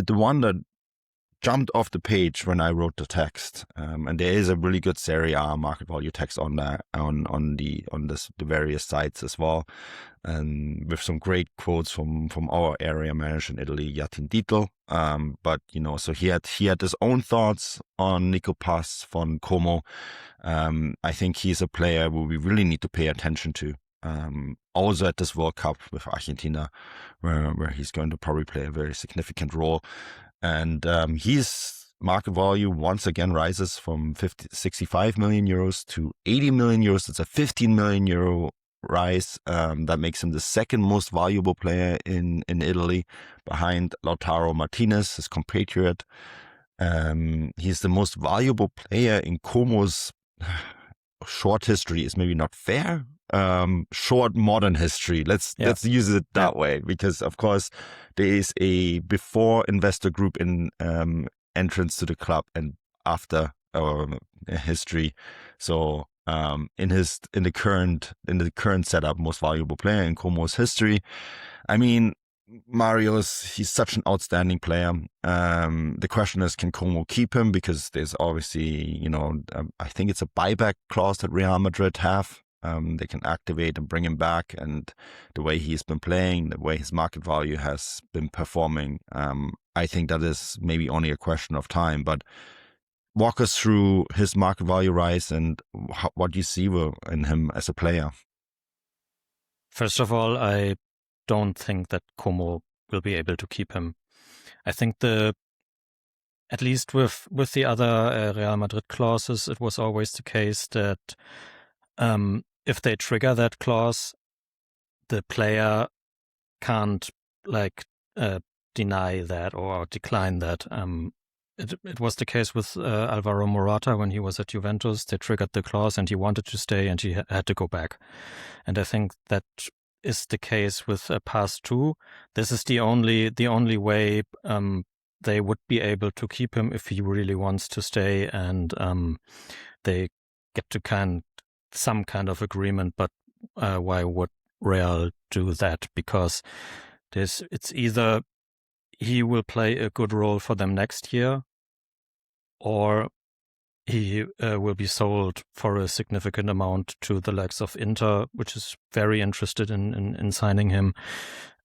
the one that jumped off the page when I wrote the text, and there is a really good Serie A market value text on that on the various sites as well, and with some great quotes from our area manager in Italy, Yatin Dietl. But so he had his own thoughts on Nico Paz from Como. I think he's a player who we really need to pay attention to. Also at this World Cup with Argentina, where he's going to probably play a very significant role. And his market value once again rises from 65 million euros to 80 million euros. It's a 15 million euro rise. That makes him the second most valuable player in Italy, behind Lautaro Martinez, his compatriot. He's the most valuable player in Como's short history is maybe not fair. Short modern history. Let's use it that way, because of course there is a before investor group in entrance to the club and after history. So in the current setup, most valuable player in Como's history. I mean, he's such an outstanding player. The question is, can Como keep him? Because there's obviously, I think it's a buyback clause that Real Madrid have. They can activate and bring him back, and the way he's been playing, the way his market value has been performing, I think that is maybe only a question of time. But walk us through his market value rise and what you see in him as a player. First of all, I don't think that Como will be able to keep him. I think at least with the other Real Madrid clauses, it was always the case that if they trigger that clause, the player can't deny that or decline that. It was the case with Alvaro Morata when he was at Juventus. They triggered the clause and he wanted to stay and he had to go back. And I think that is the case with Paz too. This is the only way they would be able to keep him if he really wants to stay, and they get to some kind of agreement. But why would Real do that? Because it's either he will play a good role for them next year, or he will be sold for a significant amount to the likes of Inter, which is very interested in signing him.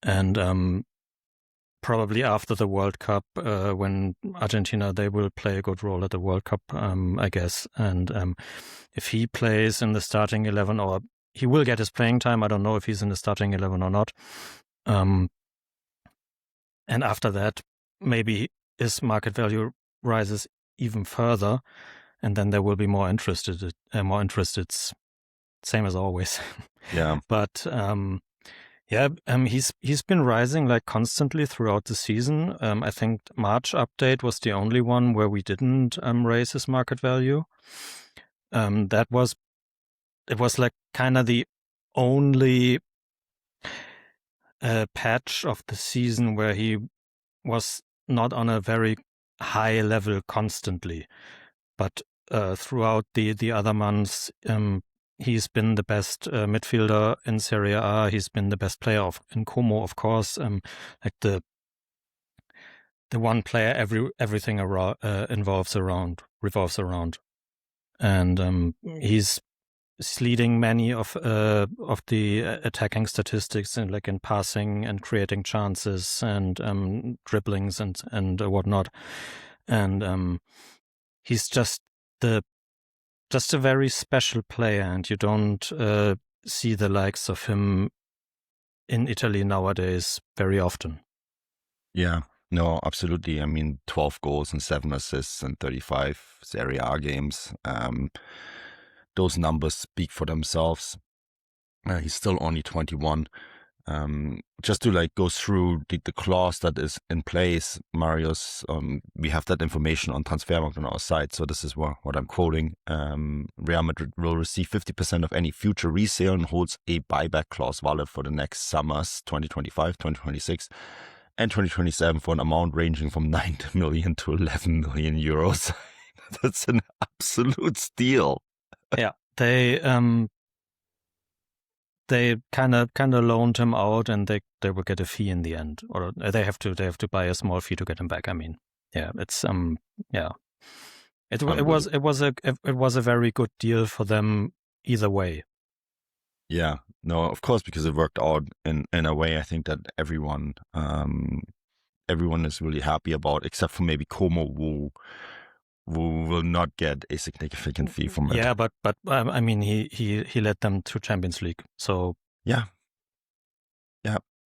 And probably after the World Cup, when Argentina, they will play a good role at the World Cup, I guess. And if he plays in the starting 11, or he will get his playing time, I don't know if he's in the starting 11 or not. And after that, maybe his market value rises even further, and then there will be more interested. Same as always. Yeah. But he's been rising constantly throughout the season. I think March update was the only one where we didn't raise his market value. It was kind of the only patch of the season where he was not on a very high level constantly, but throughout the other months, he's been the best midfielder in Serie A. He's been the best player in Como, of course. The one player everything revolves around, and he's leading many of the attacking statistics in passing and creating chances and dribblings and whatnot. And he's just a very special player, and you don't see the likes of him in Italy nowadays very often. Yeah, no, absolutely. I mean, 12 goals and 7 assists and 35 Serie A games. Those numbers speak for themselves. He's still only 21. Just to go through the clause that is in place, Marius, we have that information on Transfermarkt on our site. So this is what I'm quoting. Real Madrid will receive 50% of any future resale and holds a buyback clause valid for the next summers, 2025, 2026, and 2027, for an amount ranging from 9 million to 11 million euros. That's an absolute steal. Yeah, they they kind of loaned him out, and they will get a fee in the end, or they have to buy a small fee to get him back. I mean, yeah, it's yeah, it was a very good deal for them either way. Yeah, no, of course, because it worked out in a way. I think that everyone is really happy about, except for maybe Como, who will not get a significant fee from it. Yeah, but I mean, he led them to Champions League, so yeah,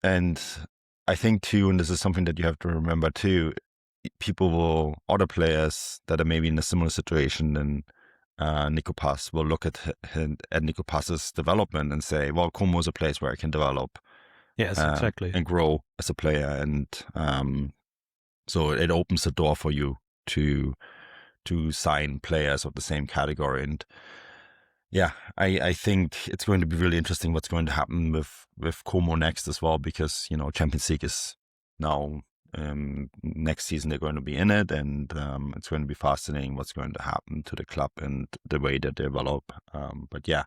and I think too, and this is something that you have to remember too, other players that are maybe in a similar situation than Nico Paz will look at Nico Paz's development and say, well, Como is a place where I can develop, yes, exactly, and grow as a player, and so it opens the door for you to sign players of the same category. And yeah, I think it's going to be really interesting what's going to happen with Como next as well, because Champions League is now, next season they're going to be in it, and it's going to be fascinating what's going to happen to the club and the way they develop. But yeah,